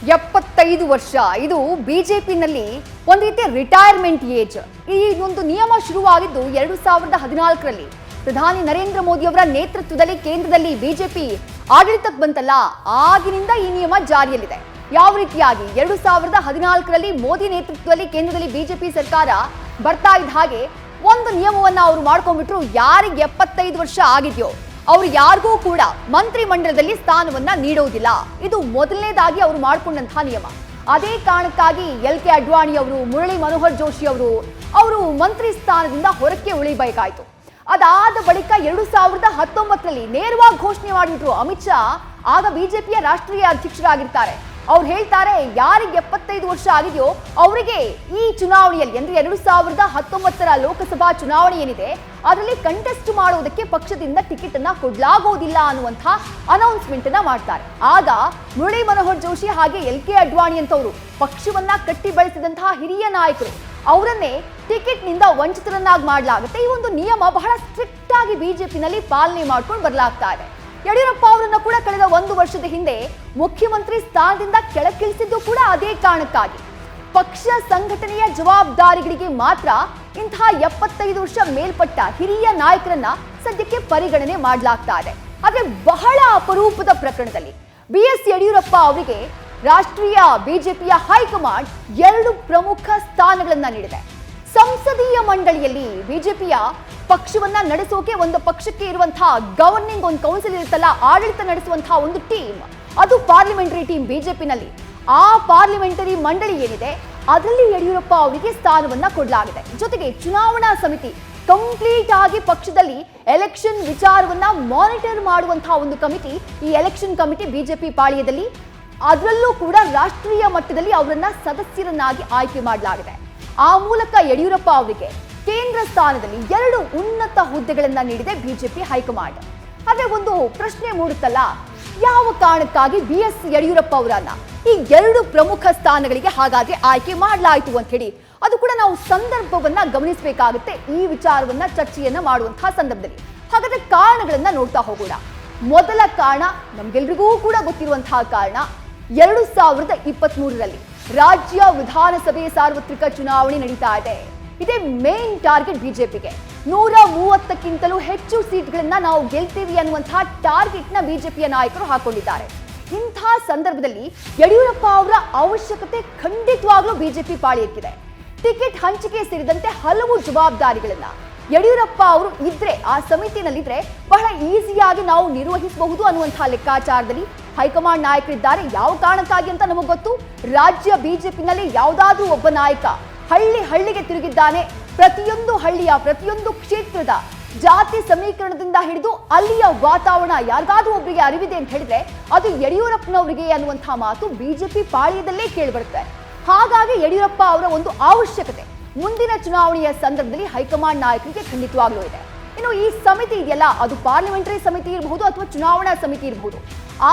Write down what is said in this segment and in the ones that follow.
75 ವರ್ಷ ಇದು ಬಿಜೆಪಿನಲ್ಲಿ ಒಂದು ರೀತಿ ರಿಟೈರ್ಮೆಂಟ್ ಏಜ್. ಈ ಒಂದು ನಿಯಮ ಶುರುವಾಗಿದ್ದು 2014ರಲ್ಲಿ ಪ್ರಧಾನಿ ನರೇಂದ್ರ ಮೋದಿ ಅವರ ನೇತೃತ್ವದಲ್ಲಿ ಕೇಂದ್ರದಲ್ಲಿ ಬಿಜೆಪಿ ಆಡಳಿತಕ್ಕೆ ಬಂತಲ್ಲ, ಆಗಿನಿಂದ ಈ ನಿಯಮ ಜಾರಿಯಲ್ಲಿದೆ. ಯಾವ ರೀತಿಯಾಗಿ 2014ರಲ್ಲಿ ಮೋದಿ ನೇತೃತ್ವದಲ್ಲಿ ಕೇಂದ್ರದಲ್ಲಿ ಬಿಜೆಪಿ ಸರ್ಕಾರ ಬರ್ತಾ ಇದ್ದ ಹಾಗೆ ಒಂದು ನಿಯಮವನ್ನ ಅವರು ಮಾಡ್ಕೊಂಡ್ಬಿಟ್ರು. ಯಾರಿಗೆ 75 ವರ್ಷ ಆಗಿದೆಯೋ ಅವರು ಯಾರಿಗೂ ಕೂಡ ಮಂತ್ರಿ ಮಂಡಲದಲ್ಲಿ ಸ್ಥಾನವನ್ನ ನೀಡುವುದಿಲ್ಲ. ಇದು ಮೊದಲನೇದಾಗಿ ಅವರು ಮಾಡಿಕೊಂಡಂತಹ ನಿಯಮ. ಅದೇ ಕಾರಣಕ್ಕಾಗಿ LK ಅಡ್ವಾಣಿ ಅವರು, ಮುರಳಿ ಮನೋಹರ್ ಜೋಶಿ ಅವರು ಮಂತ್ರಿ ಸ್ಥಾನದಿಂದ ಹೊರಕ್ಕೆ ಉಳಿಬೇಕಾಯಿತು. ಅದಾದ ಬಳಿಕ 2019ರಲ್ಲಿ ನೇರವಾಗಿ ಘೋಷಣೆ ಮಾಡಿಬಿಟ್ರು. ಅಮಿತ್ ಶಾ ಆಗ ಬಿಜೆಪಿಯ ರಾಷ್ಟ್ರೀಯ ಅಧ್ಯಕ್ಷರಾಗಿರ್ತಾರೆ. ಅವ್ರು ಹೇಳ್ತಾರೆ, ಯಾರಿಗೆ 75 ವರ್ಷ ಆಗಿದೆಯೋ ಅವರಿಗೆ ಈ ಚುನಾವಣೆಯಲ್ಲಿ ಅಂದ್ರೆ 2019ರ ಲೋಕಸಭಾ ಚುನಾವಣೆ ಏನಿದೆ ಅದರಲ್ಲಿ ಕಂಟೆಸ್ಟ್ ಮಾಡುವುದಕ್ಕೆ ಪಕ್ಷದಿಂದ ಟಿಕೆಟ್ ಅನ್ನ ಕೊಡ್ಲಾಗೋದಿಲ್ಲ ಅನ್ನುವಂಥ ಅನೌನ್ಸ್ಮೆಂಟ್ ಅನ್ನ ಮಾಡ್ತಾರೆ. ಆಗ ಮುರಳಿ ಮನೋಹರ್ ಜೋಶಿ ಹಾಗೆ LK ಅಡ್ವಾಣಿ ಅಂತವರು ಪಕ್ಷವನ್ನ ಕಟ್ಟಿ ಬೆಳೆಸಿದಂತಹ ಹಿರಿಯ ನಾಯಕರು, ಅವರನ್ನೇ ಟಿಕೆಟ್ ನಿಂದ ವಂಚಿತರನ್ನಾಗಿ ಮಾಡಲಾಗುತ್ತೆ. ಈ ಒಂದು ನಿಯಮ ಬಹಳ ಸ್ಟ್ರಿಕ್ಟ್ ಆಗಿ ಬಿಜೆಪಿನಲ್ಲಿ ಪಾಲನೆ ಮಾಡ್ಕೊಂಡು ಬರಲಾಗ್ತಾ ಇದೆ. ಯಡಿಯೂರಪ್ಪ ಅವರನ್ನ ಕೂಡ ಕಳೆದ 1 ವರ್ಷದ ಹಿಂದೆ ಮುಖ್ಯಮಂತ್ರಿ ಸ್ಥಾನದಿಂದ ಕೆಳಗಿಳಿಸಿದ್ದು ಕೂಡ ಅದೇ ಕಾರಣಕ್ಕಾಗಿ. ಪಕ್ಷ ಸಂಘಟನೆಯ ಜವಾಬ್ದಾರಿಗಳಿಗೆ ಮಾತ್ರ ಇಂತಹ 75 ವರ್ಷ ಮೇಲ್ಪಟ್ಟ ಹಿರಿಯ ನಾಯಕರನ್ನ ಸದ್ಯಕ್ಕೆ ಪರಿಗಣನೆ ಮಾಡಲಾಗ್ತಾ ಇದೆ. ಆದ್ರೆ ಬಹಳ ಅಪರೂಪದ ಪ್ರಕರಣದಲ್ಲಿ BS ಯಡಿಯೂರಪ್ಪ ಅವರಿಗೆ ರಾಷ್ಟ್ರೀಯ ಬಿಜೆಪಿಯ ಹೈಕಮಾಂಡ್ 2 ಪ್ರಮುಖ ಸ್ಥಾನಗಳನ್ನ ನೀಡಿದೆ. ಸಂಸದೀಯ ಮಂಡಳಿಯಲ್ಲಿ ಬಿಜೆಪಿಯ ಪಕ್ಷವನ್ನ ನಡೆಸೋಕೆ ಒಂದು ಪಕ್ಷಕ್ಕೆ ಇರುವಂತಹ ಗವರ್ನಿಂಗ್ ಒಂದು ಕೌನ್ಸಿಲ್ ಇರುತ್ತಲ್ಲ, ಆಡಳಿತ ನಡೆಸುವಂತಹ ಒಂದು ಟೀಮ್, ಅದು ಪಾರ್ಲಿಮೆಂಟರಿ ಟೀಮ್ ಬಿಜೆಪಿನಲ್ಲಿ. ಆ ಪಾರ್ಲಿಮೆಂಟರಿ ಮಂಡಳಿ ಏನಿದೆ ಅದರಲ್ಲಿ ಯಡಿಯೂರಪ್ಪ ಅವರಿಗೆ ಸ್ಥಾನವನ್ನ ಕೊಡಲಾಗಿದೆ. ಜೊತೆಗೆ ಚುನಾವಣಾ ಸಮಿತಿ ಕಂಪ್ಲೀಟ್ ಆಗಿ ಪಕ್ಷದಲ್ಲಿ ಎಲೆಕ್ಷನ್ ವಿಚಾರವನ್ನ ಮಾನಿಟರ್ ಮಾಡುವಂತಹ ಒಂದು ಕಮಿಟಿ, ಈ ಎಲೆಕ್ಷನ್ ಕಮಿಟಿ ಬಿಜೆಪಿ ಪಾಳ್ಯದಲ್ಲಿ, ಅದರಲ್ಲೂ ಕೂಡ ರಾಷ್ಟ್ರೀಯ ಮಟ್ಟದಲ್ಲಿ ಅವರನ್ನ ಸದಸ್ಯರನ್ನಾಗಿ ಆಯ್ಕೆ ಮಾಡಲಾಗಿದೆ. ಆ ಮೂಲಕ ಯಡಿಯೂರಪ್ಪ ಅವರಿಗೆ ಕೇಂದ್ರ ಸ್ಥಾನದಲ್ಲಿ 2 ಉನ್ನತ ಹುದ್ದೆಗಳನ್ನ ನೀಡಿದೆ ಬಿಜೆಪಿ ಹೈಕಮಾಂಡ್. ಆದ್ರೆ ಒಂದು ಪ್ರಶ್ನೆ ಮೂಡುತ್ತಲ್ಲ, ಯಾವ ಕಾರಣಕ್ಕಾಗಿ BS ಯಡಿಯೂರಪ್ಪ ಅವರನ್ನ ಈ 2 ಪ್ರಮುಖ ಸ್ಥಾನಗಳಿಗೆ ಹಾಗಾದ್ರೆ ಆಯ್ಕೆ ಮಾಡಲಾಯಿತು ಅಂತ ಹೇಳಿ, ಅದು ಕೂಡ ನಾವು ಸಂದರ್ಭವನ್ನ ಗಮನಿಸಬೇಕಾಗುತ್ತೆ. ಈ ವಿಚಾರವನ್ನ ಚರ್ಚೆಯನ್ನ ಮಾಡುವಂತಹ ಸಂದರ್ಭದಲ್ಲಿ ಹಾಗಾದ್ರೆ ಕಾರಣಗಳನ್ನ ನೋಡ್ತಾ ಹೋಗೋಣ. ಮೊದಲ ಕಾರಣ ನಮ್ಗೆಲ್ರಿಗೂ ಕೂಡ ಗೊತ್ತಿರುವಂತಹ ಕಾರಣ, 2023ರಲ್ಲಿ ರಾಜ್ಯ ವಿಧಾನಸಭೆ ಸಾರ್ವತ್ರಿಕ ಚುನಾವಣೆ ನಡೀತಾ ಇದೆ. ಇದೇ ಮೇನ್ ಟಾರ್ಗೆಟ್ ಬಿಜೆಪಿಗೆ. 130ಕ್ಕಿಂತಲೂ ಹೆಚ್ಚು ಸೀಟ್ಗಳನ್ನ ನಾವು ಗೆಲ್ತೀವಿ ಅನ್ನುವಂತಹ ಟಾರ್ಗೆಟ್ ನ ಬಿಜೆಪಿಯ ನಾಯಕರು ಹಾಕೊಂಡಿದ್ದಾರೆ. ಇಂತಹ ಸಂದರ್ಭದಲ್ಲಿ ಯಡಿಯೂರಪ್ಪ ಅವರ ಅವಶ್ಯಕತೆ ಖಂಡಿತವಾಗ್ಲೂ ಬಿಜೆಪಿ ಪಾಳ್ಯಕ್ಕಿದೆ. ಟಿಕೆಟ್ ಹಂಚಿಕೆ ಸೇರಿದಂತೆ ಹಲವು ಜವಾಬ್ದಾರಿಗಳನ್ನ ಯಡಿಯೂರಪ್ಪ ಅವರು ಇದ್ರೆ, ಆ ಸಮಿತಿನಲ್ಲಿದ್ರೆ ಬಹಳ ಈಸಿಯಾಗಿ ನಾವು ನಿರ್ವಹಿಸಬಹುದು ಅನ್ನುವಂತಹ ಲೆಕ್ಕಾಚಾರದಲ್ಲಿ ಹೈಕಮಾಂಡ್ ನಾಯಕರಿದ್ದಾರೆ. ಯಾವ ಕಾರಣಕ್ಕಾಗಿ ಅಂತ ನಮಗೆ ಗೊತ್ತು. ರಾಜ್ಯ ಬಿಜೆಪಿನಲ್ಲಿ ಯಾವುದಾದ್ರೂ ಒಬ್ಬ ನಾಯಕ ಹಳ್ಳಿಗೆ ತಿರುಗಿದ್ದಾನೆ. ಪ್ರತಿಯೊಂದು ಹಳ್ಳಿಯ, ಪ್ರತಿಯೊಂದು ಕ್ಷೇತ್ರದ ಜಾತಿ ಸಮೀಕರಣದಿಂದ ಹಿಡಿದು ಅಲ್ಲಿಯ ವಾತಾವರಣ ಯಾರಿಗಾದ್ರೂ ಒಬ್ಬರಿಗೆ ಅರಿವಿದೆ ಅಂತ ಹೇಳಿದ್ರೆ ಅದು ಯಡಿಯೂರಪ್ಪನವರಿಗೆ ಅನ್ನುವಂತಹ ಮಾತು ಬಿಜೆಪಿ ಪಾಳ್ಯದಲ್ಲೇ ಕೇಳಿಬರುತ್ತೆ. ಹಾಗಾಗಿ ಯಡಿಯೂರಪ್ಪ ಅವರ ಒಂದು ಅವಶ್ಯಕತೆ ಮುಂದಿನ ಚುನಾವಣೆಯ ಸಂದರ್ಭದಲ್ಲಿ ಹೈಕಮಾಂಡ್ ನಾಯಕರಿಗೆ ಖಂಡಿತವಾಗ್ಲೂ ಇದೆ. ಇನ್ನು ಈ ಸಮಿತಿ ಇದೆಯಲ್ಲ, ಅದು ಪಾರ್ಲಿಮೆಂಟರಿ ಸಮಿತಿ ಇರಬಹುದು ಅಥವಾ ಚುನಾವಣಾ ಸಮಿತಿ ಇರಬಹುದು,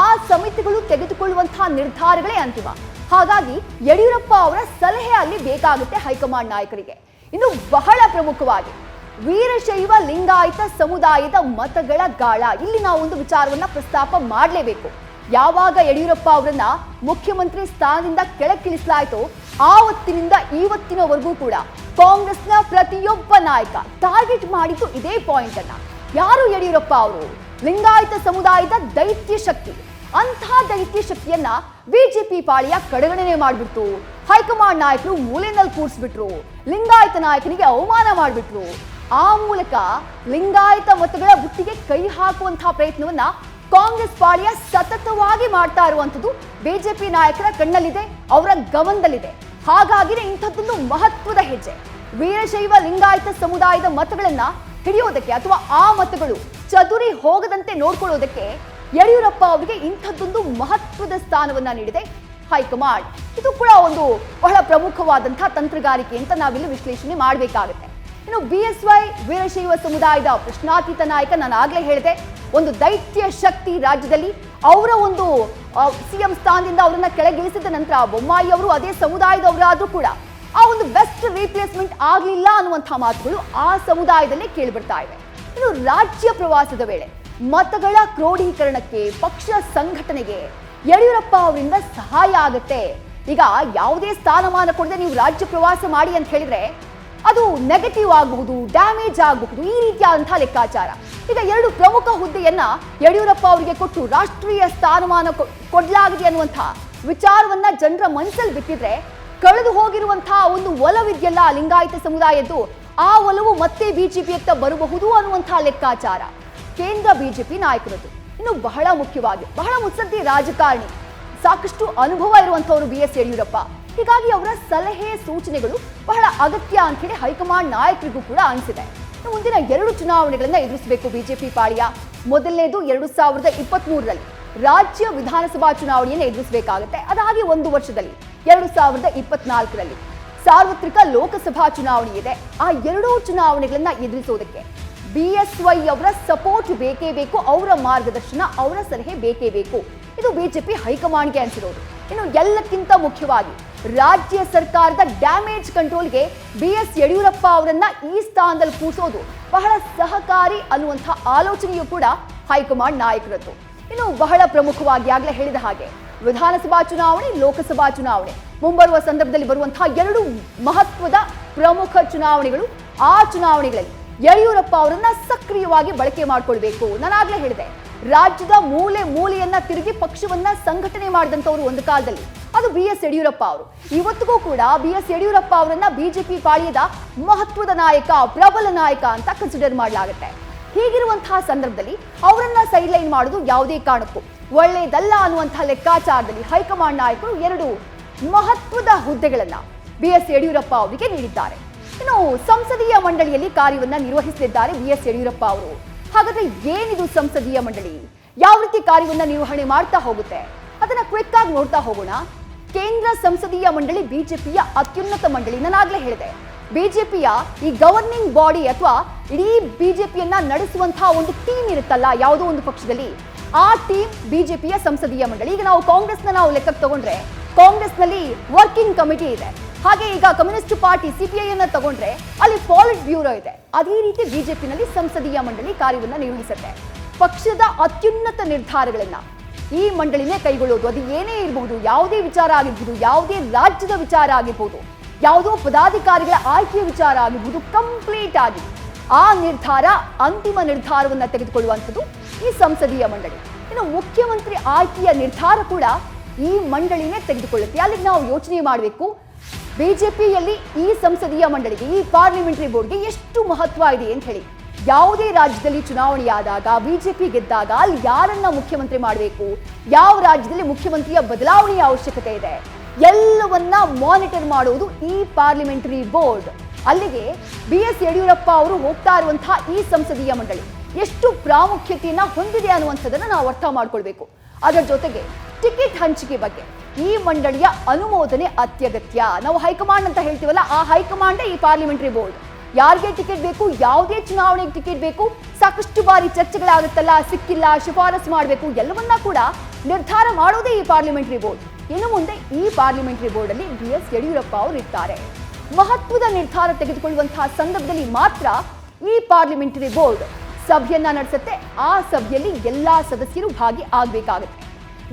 ಆ ಸಮಿತಿಗಳು ತೆಗೆದುಕೊಳ್ಳುವಂತಹ ನಿರ್ಧಾರಗಳೇ ಅಂತಿಮ. ಹಾಗಾಗಿ ಯಡಿಯೂರಪ್ಪ ಅವರ ಸಲಹೆ ಅಲ್ಲಿ ಬೇಕಾಗುತ್ತೆ ಹೈಕಮಾಂಡ್ ನಾಯಕರಿಗೆ. ಇನ್ನು ಬಹಳ ಪ್ರಮುಖವಾಗಿ ವೀರಶೈವ ಲಿಂಗಾಯತ ಸಮುದಾಯದ ಮತಗಳ ಗಾಳ, ಇಲ್ಲಿ ನಾವು ಒಂದು ವಿಚಾರವನ್ನ ಪ್ರಸ್ತಾಪ ಮಾಡಲೇಬೇಕು. ಯಾವಾಗ ಯಡಿಯೂರಪ್ಪ ಅವರನ್ನ ಮುಖ್ಯಮಂತ್ರಿ ಸ್ಥಾನದಿಂದ ಕೆಳಗಿಳಿಸಲಾಯಿತೋ ಆವತ್ತಿನಿಂದ ಇವತ್ತಿನವರೆಗೂ ಕೂಡ ಕಾಂಗ್ರೆಸ್ನ ಪ್ರತಿಯೊಬ್ಬ ನಾಯಕ ಟಾರ್ಗೆಟ್ ಮಾಡಿದ್ದು ಇದೇ ಪಾಯಿಂಟ್ ಅನ್ನ. ಯಾರು ಯಡಿಯೂರಪ್ಪ ಅವರು? ಲಿಂಗಾಯತ ಸಮುದಾಯದ ದೈತ್ಯ ಶಕ್ತಿ. ಅಂತಹ ದೈತ್ಯ ಶಕ್ತಿಯನ್ನ ಬಿಜೆಪಿ ಪಾಳ್ಯ ಕಡೆಗಣನೆ ಮಾಡಿಬಿಟ್ರು. ಹೈಕಮಾಂಡ್ ನಾಯಕರು ಮೂಲೆಯಲ್ಲಿ ಕೂರಿಸ್ಬಿಟ್ರು. ಲಿಂಗಾಯತ ನಾಯಕನಿಗೆ ಅವಮಾನ ಮಾಡಿಬಿಟ್ರು. ಆ ಮೂಲಕ ಲಿಂಗಾಯತ ಮತಗಳ ಬುಟ್ಟಿಗೆ ಕೈ ಹಾಕುವಂತಹ ಪ್ರಯತ್ನವನ್ನ ಕಾಂಗ್ರೆಸ್ ಪಾಳ್ಯ ಸತತವಾಗಿ ಮಾಡ್ತಾ ಇರುವಂಥದ್ದು ಬಿಜೆಪಿ ನಾಯಕರ ಕಣ್ಣಲ್ಲಿದೆ, ಅವರ ಗಮನದಲ್ಲಿದೆ. ಹಾಗಾಗಿನೇ ಇಂಥದ್ದೊಂದು ಮಹತ್ವದ ಹೆಜ್ಜೆ. ವೀರಶೈವ ಲಿಂಗಾಯತ ಸಮುದಾಯದ ಮತಗಳನ್ನ ಹಿಡಿಯೋದಕ್ಕೆ ಅಥವಾ ಆ ಮತಗಳು ಚದುರಿ ಹೋಗದಂತೆ ನೋಡ್ಕೊಳ್ಳೋದಕ್ಕೆ ಯಡಿಯೂರಪ್ಪ ಅವರಿಗೆ ಇಂಥದ್ದೊಂದು ಮಹತ್ವದ ಸ್ಥಾನವನ್ನ ನೀಡಿದೆ ಹೈಕಮಾಂಡ್. ಇದು ಕೂಡ ಒಂದು ಬಹಳ ಪ್ರಮುಖವಾದಂತಹ ತಂತ್ರಗಾರಿಕೆ ಅಂತ ನಾವಿಲ್ಲಿ ವಿಶ್ಲೇಷಣೆ ಮಾಡಬೇಕಾಗುತ್ತೆ. ಇನ್ನು BSY ವೀರಶೈವ ಸಮುದಾಯದ ಪ್ರಶ್ನಾತೀತ ನಾಯಕ, ನಾನು ಆಗ್ಲೇ ಹೇಳಿದೆ, ಒಂದು ದೈತ್ಯ ಶಕ್ತಿ ರಾಜ್ಯದಲ್ಲಿ. ಅವರ ಒಂದು CM ಸ್ಥಾನದಿಂದ ಅವರನ್ನ ಕೆಳಗಿಳಿಸಿದ ನಂತರ ಬೊಮ್ಮಾಯಿ ಅವರು ಅದೇ ಸಮುದಾಯದವರಾದ್ರೂ ಕೂಡ ಆ ಒಂದು ಬೆಸ್ಟ್ ರೀಪ್ಲೇಸ್ಮೆಂಟ್ ಆಗಲಿಲ್ಲ ಅನ್ನುವಂತಹ ಮಾತುಗಳು ಆ ಸಮುದಾಯದಲ್ಲೇ ಕೇಳಿಬರ್ತಾ ಇವೆ. ಇನ್ನು ರಾಜ್ಯ ಪ್ರವಾಸದ ವೇಳೆ ಮತಗಳ ಕ್ರೋಢೀಕರಣಕ್ಕೆ, ಪಕ್ಷ ಸಂಘಟನೆಗೆ ಯಡಿಯೂರಪ್ಪ ಅವರಿಂದ ಸಹಾಯ ಆಗುತ್ತೆ. ಈಗ ಯಾವುದೇ ಸ್ಥಾನಮಾನ ಕೊಡದೆ ನೀವು ರಾಜ್ಯ ಪ್ರವಾಸ ಮಾಡಿ ಅಂತ ಹೇಳಿದ್ರೆ ಅದು ನೆಗೆಟಿವ್ ಆಗಬಹುದು, ಡ್ಯಾಮೇಜ್ ಆಗಬಹುದು, ಈ ರೀತಿಯಾದಂತಹ ಲೆಕ್ಕಾಚಾರ. ಈಗ 2 ಪ್ರಮುಖ ಹುದ್ದೆಯನ್ನ ಯಡಿಯೂರಪ್ಪ ಅವರಿಗೆ ಕೊಟ್ಟು ರಾಷ್ಟ್ರೀಯ ಸ್ಥಾನಮಾನ ಕೊಡಲಾಗಿದೆ ಅನ್ನುವಂತಹ ವಿಚಾರವನ್ನ ಜನರ ಮನಸ್ಸಲ್ಲಿ ಬಿಟ್ಟಿದ್ರೆ ಕಳೆದು ಹೋಗಿರುವಂತಹ ಒಂದು ಒಲವಿದೆಯಲ್ಲ ಲಿಂಗಾಯತ ಸಮುದಾಯದ್ದು, ಆ ಒಲವು ಮತ್ತೆ ಬಿಜೆಪಿಯತ್ತ ಬರಬಹುದು ಅನ್ನುವಂತಹ ಲೆಕ್ಕಾಚಾರ ಕೇಂದ್ರ ಬಿಜೆಪಿ ನಾಯಕರದ್ದು. ಇನ್ನು ಬಹಳ ಮುಖ್ಯವಾಗಿ ಬಹಳ ಮುತ್ಸದ್ದಿ ರಾಜಕಾರಣಿ, ಸಾಕಷ್ಟು ಅನುಭವ ಇರುವಂತವರು BS ಯಡಿಯೂರಪ್ಪ. ಹೀಗಾಗಿ ಅವರ ಸಲಹೆ ಸೂಚನೆಗಳು ಬಹಳ ಅಗತ್ಯ ಅಂತ ಹೇಳಿ ಹೈಕಮಾಂಡ್ ನಾಯಕರಿಗೂ ಕೂಡ ಅನಿಸಿದೆ. ಮುಂದಿನ 2 ಚುನಾವಣೆಗಳನ್ನ ಎದುರಿಸಬೇಕು ಬಿಜೆಪಿ ಪಾಳ್ಯ. ಮೊದಲನೇದು 2023ರಲ್ಲಿ ರಾಜ್ಯ ವಿಧಾನಸಭಾ ಚುನಾವಣೆಯನ್ನು ಎದುರಿಸಬೇಕಾಗುತ್ತೆ. ಅದಾಗಿ 1 ವರ್ಷದಲ್ಲಿ 2024ರಲ್ಲಿ ಸಾರ್ವತ್ರಿಕ ಲೋಕಸಭಾ ಚುನಾವಣೆ ಇದೆ. ಆ 2 ಚುನಾವಣೆಗಳನ್ನ ಎದುರಿಸೋದಕ್ಕೆ BSY ಅವರ ಸಪೋರ್ಟ್ ಬೇಕೇ ಬೇಕು, ಅವರ ಮಾರ್ಗದರ್ಶನ, ಅವರ ಸಲಹೆ ಬೇಕೇ ಬೇಕು. ಇದು ಬಿಜೆಪಿ ಹೈಕಮಾಂಡ್ಗೆ ಅನಿಸಿರೋದು. ಇನ್ನು ಎಲ್ಲಕ್ಕಿಂತ ಮುಖ್ಯವಾಗಿ ರಾಜ್ಯ ಸರ್ಕಾರದ ಡ್ಯಾಮೇಜ್ ಕಂಟ್ರೋಲ್ಗೆ BS ಯಡಿಯೂರಪ್ಪ ಅವರನ್ನ ಈ ಸ್ಥಾನದಲ್ಲಿ ಕೂರಿಸೋದು ಬಹಳ ಸಹಕಾರಿ ಅನ್ನುವಂತಹ ಆಲೋಚನೆಯೂ ಕೂಡ ಹೈಕಮಾಂಡ್ ನಾಯಕರದ್ದು. ಇನ್ನು ಬಹಳ ಪ್ರಮುಖವಾಗಿ ಆಗಲೇ ಹೇಳಿದ ಹಾಗೆ ವಿಧಾನಸಭಾ ಚುನಾವಣೆ, ಲೋಕಸಭಾ ಚುನಾವಣೆ ಮುಂಬರುವ ಸಂದರ್ಭದಲ್ಲಿ ಬರುವಂತಹ 2 ಮಹತ್ವದ ಪ್ರಮುಖ ಚುನಾವಣೆಗಳು. ಆ ಚುನಾವಣೆಗಳಲ್ಲಿ ಯಡಿಯೂರಪ್ಪ ಅವರನ್ನ ಸಕ್ರಿಯವಾಗಿ ಬಳಕೆ ಮಾಡಿಕೊಳ್ಬೇಕು. ನಾನಾಗ್ಲೇ ಹೇಳಿದೆ, ರಾಜ್ಯದ ಮೂಲೆ ಮೂಲೆಯನ್ನ ತಿರುಗಿ ಪಕ್ಷವನ್ನ ಸಂಘಟನೆ ಮಾಡಿದಂಥವ್ರು ಒಂದು ಕಾಲದಲ್ಲಿ ಅದು BS ಯಡಿಯೂರಪ್ಪ ಅವರು. ಇವತ್ತಿಗೂ ಕೂಡ BS ಯಡಿಯೂರಪ್ಪ ಅವರನ್ನ ಬಿಜೆಪಿ ಪಾಳ್ಯದ ಮಹತ್ವದ ನಾಯಕ, ಪ್ರಬಲ ನಾಯಕ ಅಂತ ಕನ್ಸಿಡರ್ ಮಾಡಲಾಗುತ್ತೆ. ಹೀಗಿರುವಂತಹ ಸಂದರ್ಭದಲ್ಲಿ ಅವರನ್ನ ಸೈಡ್ಲೈನ್ ಮಾಡೋದು ಯಾವುದೇ ಕಾರಣಕ್ಕೂ ಒಳ್ಳೆಯದಲ್ಲ ಅನ್ನುವಂತಹ ಲೆಕ್ಕಾಚಾರದಲ್ಲಿ ಹೈಕಮಾಂಡ್ ನಾಯಕರು 2 ಮಹತ್ವದ ಹುದ್ದೆಗಳನ್ನ BS ಯಡಿಯೂರಪ್ಪ ಅವರಿಗೆ ನೀಡಿದ್ದಾರೆ. ಇನ್ನು ಸಂಸದೀಯ ಮಂಡಳಿಯಲ್ಲಿ ಕಾರ್ಯವನ್ನ ನಿರ್ವಹಿಸಲಿದ್ದಾರೆ BS ಯಡಿಯೂರಪ್ಪ ಅವರು. ಹಾಗಾದ್ರೆ ಏನಿದು ಸಂಸದೀಯ ಮಂಡಳಿ, ಯಾವ ರೀತಿ ಕಾರ್ಯವನ್ನ ನಿರ್ವಹಣೆ ಮಾಡ್ತಾ ಹೋಗುತ್ತೆ ಅದನ್ನ ಕ್ವಿಕ್ ಆಗಿ ನೋಡ್ತಾ ಹೋಗೋಣ. ಕೇಂದ್ರ ಸಂಸದೀಯ ಮಂಡಳಿ ಬಿಜೆಪಿಯ ಅತ್ಯುನ್ನತ ಮಂಡಳಿ. ನಾನಾಗ್ಲೇ ಹೇಳಿದೆ, ಬಿಜೆಪಿಯ ಈ ಗವರ್ನಿಂಗ್ ಬಾಡಿ ಅಥವಾ ಇಡೀ ಬಿಜೆಪಿಯನ್ನ ನಡೆಸುವಂತಹ ಒಂದು ಟೀಮ್ ಇರುತ್ತಲ್ಲ ಯಾವುದೋ ಒಂದು ಪಕ್ಷದಲ್ಲಿ, ಆ ಟೀಮ್ ಬಿಜೆಪಿಯ ಸಂಸದೀಯ ಮಂಡಳಿ. ಈಗ ನಾವು ಕಾಂಗ್ರೆಸ್ನ ಲೆಕ್ಕಕ್ಕೆ ತಗೊಂಡ್ರೆ ಕಾಂಗ್ರೆಸ್ನಲ್ಲಿ ವರ್ಕಿಂಗ್ ಕಮಿಟಿ ಇದೆ. ಹಾಗೆ ಈಗ ಕಮ್ಯುನಿಸ್ಟ್ ಪಾರ್ಟಿ CPI ಅನ್ನ ತಗೊಂಡ್ರೆ ಅಲ್ಲಿ ಪಾಲಿಟ್ ಬ್ಯೂರೋ ಇದೆ. ಅದೇ ರೀತಿ ಬಿಜೆಪಿನಲ್ಲಿ ಸಂಸದೀಯ ಮಂಡಳಿ ಕಾರ್ಯವನ್ನ ನಿರ್ವಹಿಸುತ್ತೆ. ಪಕ್ಷದ ಅತ್ಯುನ್ನತ ನಿರ್ಧಾರಗಳನ್ನ ಈ ಮಂಡಳಿನೇ ಕೈಗೊಳ್ಳೋದು. ಅದು ಏನೇ ಇರಬಹುದು, ಯಾವುದೇ ವಿಚಾರ ಆಗಿರ್ಬೋದು, ಯಾವುದೇ ರಾಜ್ಯದ ವಿಚಾರ ಆಗಿರ್ಬೋದು, ಯಾವುದೋ ಪದಾಧಿಕಾರಿಗಳ ಆಯ್ಕೆಯ ವಿಚಾರ ಆಗಿರ್ಬೋದು, ಕಂಪ್ಲೀಟ್ ಆಗಿ ಆ ನಿರ್ಧಾರ, ಅಂತಿಮ ನಿರ್ಧಾರವನ್ನ ತೆಗೆದುಕೊಳ್ಳುವಂಥದ್ದು ಈ ಸಂಸದೀಯ ಮಂಡಳಿ. ಇನ್ನು ಮುಖ್ಯಮಂತ್ರಿ ಆಯ್ಕೆಯ ನಿರ್ಧಾರ ಕೂಡ ಈ ಮಂಡಳಿನೇ ತೆಗೆದುಕೊಳ್ಳುತ್ತೆ. ಅಲ್ಲಿಗೆ ನಾವು ಯೋಚನೆ ಮಾಡಬೇಕು, ಬಿಜೆಪಿಯಲ್ಲಿ ಈ ಸಂಸದೀಯ ಮಂಡಳಿಗೆ, ಈ ಪಾರ್ಲಿಮೆಂಟರಿ ಬೋರ್ಡ್ಗೆ ಎಷ್ಟು ಮಹತ್ವ ಇದೆ ಅಂತ ಹೇಳಿ. ಯಾವುದೇ ರಾಜ್ಯದಲ್ಲಿ ಚುನಾವಣೆಯಾದಾಗ ಬಿಜೆಪಿ ಗೆದ್ದಾಗ ಅಲ್ಲಿ ಯಾರನ್ನ ಮುಖ್ಯಮಂತ್ರಿ ಮಾಡಬೇಕು, ಯಾವ ರಾಜ್ಯದಲ್ಲಿ ಮುಖ್ಯಮಂತ್ರಿಯ ಬದಲಾವಣೆಯ ಅವಶ್ಯಕತೆ ಇದೆ, ಎಲ್ಲವನ್ನ ಮಾನಿಟರ್ ಮಾಡುವುದು ಈ ಪಾರ್ಲಿಮೆಂಟರಿ ಬೋರ್ಡ್. ಅಲ್ಲಿಗೆ BS ಯಡಿಯೂರಪ್ಪ ಅವರು ಹೋಗ್ತಾ ಇರುವಂತಹ ಈ ಸಂಸದೀಯ ಮಂಡಳಿ ಎಷ್ಟು ಪ್ರಾಮುಖ್ಯತೆಯನ್ನ ಹೊಂದಿದೆ ಅನ್ನುವಂಥದ್ದನ್ನ ನಾವು ಅರ್ಥ ಮಾಡ್ಕೊಳ್ಬೇಕು. ಅದರ ಜೊತೆಗೆ ಟಿಕೆಟ್ ಹಂಚಿಕೆ ಬಗ್ಗೆ ಈ ಮಂಡಳಿಯ ಅನುಮೋದನೆ ಅತ್ಯಗತ್ಯ. ನಾವು ಹೈಕಮಾಂಡ್ ಅಂತ ಹೇಳ್ತೀವಲ್ಲ, ಆ ಹೈಕಮಾಂಡೇ ಈ ಪಾರ್ಲಿಮೆಂಟರಿ ಬೋರ್ಡ್. ಯಾರಿಗೆ ಟಿಕೆಟ್ ಬೇಕು, ಯಾವುದೇ ಚುನಾವಣೆಗೆ ಟಿಕೆಟ್ ಬೇಕು, ಸಾಕಷ್ಟು ಬಾರಿ ಚರ್ಚೆಗಳಾಗುತ್ತಲ್ಲ, ಸಿಕ್ಕಿಲ್ಲ, ಶಿಫಾರಸು ಮಾಡಬೇಕು, ಎಲ್ಲವನ್ನ ಕೂಡ ನಿರ್ಧಾರ ಮಾಡೋದೇ ಈ ಪಾರ್ಲಿಮೆಂಟರಿ ಬೋರ್ಡ್. ಇನ್ನು ಮುಂದೆ ಈ ಪಾರ್ಲಿಮೆಂಟರಿ ಬೋರ್ಡ್ ಅಲ್ಲಿ BS ಯಡಿಯೂರಪ್ಪ ಅವರು ಇರ್ತಾರೆ. ಮಹತ್ವದ ನಿರ್ಧಾರ ತೆಗೆದುಕೊಳ್ಳುವಂತಹ ಸಂದರ್ಭದಲ್ಲಿ ಮಾತ್ರ ಈ ಪಾರ್ಲಿಮೆಂಟರಿ ಬೋರ್ಡ್ ಸಭೆಯನ್ನ ನಡೆಸುತ್ತೆ. ಆ ಸಭೆಯಲ್ಲಿ ಎಲ್ಲಾ ಸದಸ್ಯರು ಭಾಗಿ ಆಗಬೇಕಾಗುತ್ತೆ.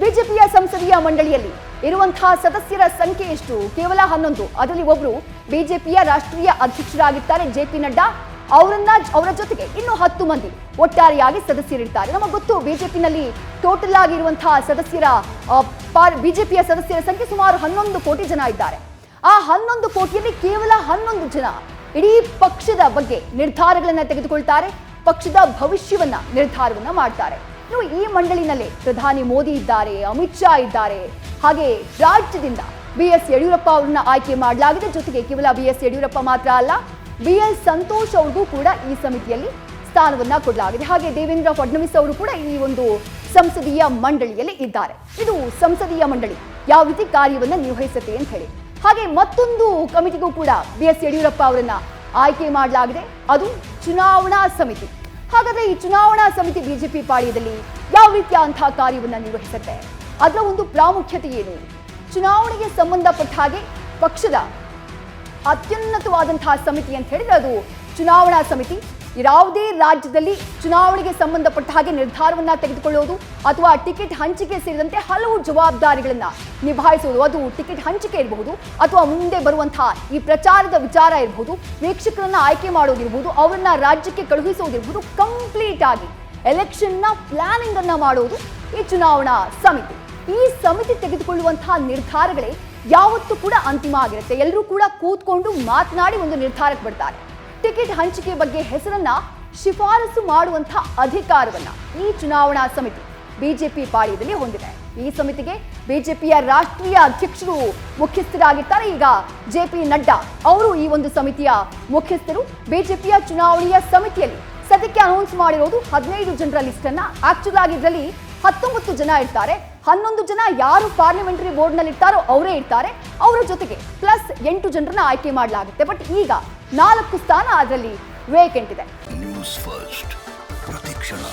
ಬಿಜೆಪಿಯ ಸಂಸದೀಯ ಮಂಡಳಿಯಲ್ಲಿ ಇರುವಂತಹ ಸದಸ್ಯರ ಸಂಖ್ಯೆ ಎಷ್ಟು? ಕೇವಲ 11. ಅದರಲ್ಲಿ ಒಬ್ರು ಬಿಜೆಪಿಯ ರಾಷ್ಟ್ರೀಯ ಅಧ್ಯಕ್ಷರಾಗಿರ್ತಾರೆ JP ನಡ್ಡಾ. ಅವರ ಜೊತೆಗೆ ಇನ್ನು 10 ಮಂದಿ ಒಟ್ಟಾರೆಯಾಗಿ ಸದಸ್ಯರಿರ್ತಾರೆ. ನಮಗೆ ಗೊತ್ತು, ಬಿಜೆಪಿನಲ್ಲಿ ಟೋಟಲ್ ಆಗಿರುವಂತಹ ಬಿಜೆಪಿಯ ಸದಸ್ಯರ ಸಂಖ್ಯೆ ಸುಮಾರು 11 ಕೋಟಿ ಜನ ಇದ್ದಾರೆ. ಆ 11 ಕೋಟಿಯಲ್ಲಿ ಕೇವಲ 11 ಜನ ಇಡೀ ಪಕ್ಷದ ಬಗ್ಗೆ ನಿರ್ಧಾರಗಳನ್ನ ತೆಗೆದುಕೊಳ್ತಾರೆ, ಪಕ್ಷದ ಭವಿಷ್ಯವನ್ನ ನಿರ್ಧಾರವನ್ನ ಮಾಡ್ತಾರೆ. ಇನ್ನು ಈ ಮಂಡಳಿನಲ್ಲಿ ಪ್ರಧಾನಿ ಮೋದಿ ಇದ್ದಾರೆ, ಅಮಿತ್ ಶಾ ಇದ್ದಾರೆ. ಹಾಗೆ ರಾಜ್ಯದಿಂದ BS ಯಡಿಯೂರಪ್ಪ ಅವರನ್ನ ಆಯ್ಕೆ ಮಾಡಲಾಗಿದೆ. ಜೊತೆಗೆ ಕೇವಲ BS ಯಡಿಯೂರಪ್ಪ ಮಾತ್ರ ಅಲ್ಲ, BL ಸಂತೋಷ್ ಅವ್ರಿಗೂ ಕೂಡ ಈ ಸಮಿತಿಯಲ್ಲಿ ಸ್ಥಾನವನ್ನ ಕೊಡಲಾಗಿದೆ. ಹಾಗೆ ದೇವೇಂದ್ರ ಫಡ್ನವೀಸ್ ಅವರು ಕೂಡ ಈ ಒಂದು ಸಂಸದೀಯ ಮಂಡಳಿಯಲ್ಲಿ ಇದ್ದಾರೆ. ಇದು ಸಂಸದೀಯ ಮಂಡಳಿ ಯಾವ ರೀತಿ ಕಾರ್ಯವನ್ನ ನಿರ್ವಹಿಸುತ್ತೆ ಅಂತ ಹೇಳಿ. ಹಾಗೆ ಮತ್ತೊಂದು ಕಮಿಟಿಗೂ ಕೂಡ BS ಯಡಿಯೂರಪ್ಪ ಅವರನ್ನ ಆಯ್ಕೆ ಮಾಡಲಾಗಿದೆ, ಅದು ಚುನಾವಣಾ ಸಮಿತಿ. ಹಾಗಾದ್ರೆ ಈ ಚುನಾವಣಾ ಸಮಿತಿ ಬಿಜೆಪಿ ಪಾಳ್ಯದಲ್ಲಿ ಯಾವ ರೀತಿಯಂತಹ ಕಾರ್ಯವನ್ನ ನಿರ್ವಹಿಸುತ್ತೆ, ಅದರ ಒಂದು ಪ್ರಾಮುಖ್ಯತೆ ಏನು? ಚುನಾವಣೆಗೆ ಸಂಬಂಧಪಟ್ಟ ಹಾಗೆ ಪಕ್ಷದ ಅತ್ಯುನ್ನತವಾದಂತಹ ಸಮಿತಿ ಅಂತ ಹೇಳಿದ್ರೆ ಅದು ಚುನಾವಣಾ ಸಮಿತಿ. ಯಾವುದೇ ರಾಜ್ಯದಲ್ಲಿ ಚುನಾವಣೆಗೆ ಸಂಬಂಧಪಟ್ಟ ಹಾಗೆ ನಿರ್ಧಾರವನ್ನ ತೆಗೆದುಕೊಳ್ಳೋದು ಅಥವಾ ಟಿಕೆಟ್ ಹಂಚಿಕೆ ಸೇರಿದಂತೆ ಹಲವು ಜವಾಬ್ದಾರಿಗಳನ್ನ ನಿಭಾಯಿಸುವುದು, ಅದು ಟಿಕೆಟ್ ಹಂಚಿಕೆ ಇರಬಹುದು ಅಥವಾ ಮುಂದೆ ಬರುವಂತಹ ಈ ಪ್ರಚಾರದ ವಿಚಾರ ಇರಬಹುದು, ವೀಕ್ಷಕರನ್ನ ಆಯ್ಕೆ ಮಾಡೋದಿರಬಹುದು, ಅವರನ್ನ ರಾಜ್ಯಕ್ಕೆ ಕಳುಹಿಸೋದಿರಬಹುದು, ಕಂಪ್ಲೀಟ್ ಆಗಿ ಎಲೆಕ್ಷನ್ನ ಪ್ಲಾನಿಂಗ್ ಅನ್ನ ಮಾಡೋದು ಈ ಚುನಾವಣಾ ಸಮಿತಿ. ಈ ಸಮಿತಿ ತೆಗೆದುಕೊಳ್ಳುವಂತಹ ನಿರ್ಧಾರಗಳೇ ಯಾವತ್ತೂ ಕೂಡ ಅಂತಿಮ ಆಗಿರುತ್ತೆ. ಎಲ್ಲರೂ ಕೂಡ ಕೂತ್ಕೊಂಡು ಮಾತನಾಡಿ ಒಂದು ನಿರ್ಧಾರಕ್ಕೆ ಬರ್ತಾರೆ. ಟಿಕೆಟ್ ಹಂಚಿಕೆ ಬಗ್ಗೆ ಹೆಸರನ್ನ ಶಿಫಾರಸು ಮಾಡುವಂತಹ ಅಧಿಕಾರವನ್ನ ಈ ಚುನಾವಣಾ ಸಮಿತಿ ಬಿಜೆಪಿ ಪಾಳ್ಯದಲ್ಲಿ ಹೊಂದಿದೆ. ಈ ಸಮಿತಿಗೆ ಬಿಜೆಪಿಯ ರಾಷ್ಟ್ರೀಯ ಅಧ್ಯಕ್ಷರು ಮುಖ್ಯಸ್ಥರಾಗಿರ್ತಾರೆ. ಈಗ ಜೆ.ಪಿ. ನಡ್ಡಾ ಅವರು ಈ ಒಂದು ಸಮಿತಿಯ ಮುಖ್ಯಸ್ಥರು. ಬಿಜೆಪಿಯ ಚುನಾವಣೆಯ ಸಮಿತಿಯಲ್ಲಿ ಸದ್ಯಕ್ಕೆ ಅನೌನ್ಸ್ ಮಾಡಿರೋದು 15 ಜನರ ಲಿಸ್ಟ್ ಅನ್ನ. ಆಕ್ಚುಲ್ ಆಗಿ ಇದರಲ್ಲಿ 19 ಜನ ಇರ್ತಾರೆ. 11 ಜನ ಯಾರು ಪಾರ್ಲಿಮೆಂಟರಿ ಬೋರ್ಡ್ ನಲ್ಲಿ ಇರ್ತಾರೋ ಅವರೇ ಇರ್ತಾರೆ. ಅವರ ಜೊತೆಗೆ ಪ್ಲಸ್ 8 ಜನರನ್ನ ಆಯ್ಕೆ ಮಾಡಲಾಗುತ್ತೆ. ಬಟ್ ಈಗ 4 ಸ್ಥಾನ ಅದರಲ್ಲಿ ವೇಕೆಂಟ್ ಇದೆ. ನ್ಯೂಸ್ ಫಸ್ಟ್ ಪ್ರತಿಕ್ಷಣ.